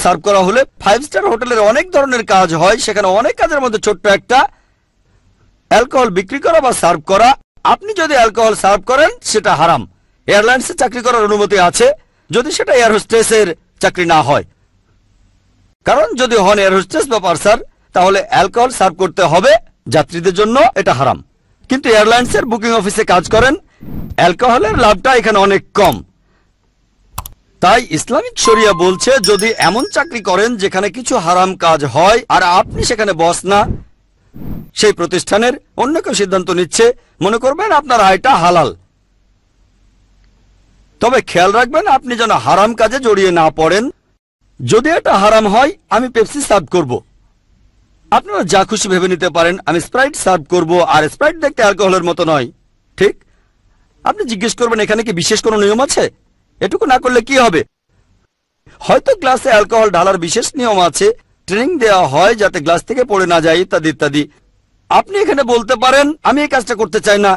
Serve করা হলে 5 star হোটেলের অনেক ধরনের কাজ হয়, সেখানে অনেক কাজের মধ্যে ছোট্ট একটা অ্যালকোহল বিক্রি করা বা সার্ভ করা। আপনি যদি অ্যালকোহল সার্ভ করেন সেটা হারাম। এয়ারলাইন্সে চাকরি করার অনুমতি আছে যদি সেটা এয়ার হোস্টেসের চাকরি না হয়, কারণ যদি হন এয়ার হোস্টেস বা পার্সার তাহলে অ্যালকোহল সার্ভ করতে হবে যাত্রীদের জন্য, এটা হারাম। কিন্তু এয়ারলাইন্সের বুকিং অফিসে কাজ করেন, অ্যালকোহলের লাভটা এখানে অনেক কম। তাই ইসলামিক শরিয়া বলছে যদি এমন চাকরি করেন যেখানে কিছু হারাম কাজ হয় আর আপনি সেখানে বস না, সেই প্রতিষ্ঠানের অন্য কেউ সিদ্ধান্ত নিচ্ছে, মনে করবেন আপনার আয়টা হালাল, তবে খেয়াল রাখবেন আপনি যেন হারাম কাজে জড়িয়ে না পড়েন। যদি এটা হারাম হয় আমি পেপসি সার্ভ করব, আপনারা যা খুশি ভেবে নিতে পারেন। আমি স্প্রাইট সার্ভ করব, আর স্প্রাইট দেখতে অ্যালকোহলের মতো নয়, ঠিক? আপনি জিজ্ঞেস করবেন এখানে কি বিশেষ কোনো নিয়ম আছে? এটুকু না করলে কি হবে? হয়তো গ্লাসে অ্যালকোহল ঢালার বিশেষ নিয়ম আছে, ট্রেনিং দেওয়া হয় যাতে গ্লাস থেকে পড়ে না যায়, ইত্যাদি ইত্যাদি। আপনি এখানে বলতে পারেন আমি এই কাজটা করতে চাই না,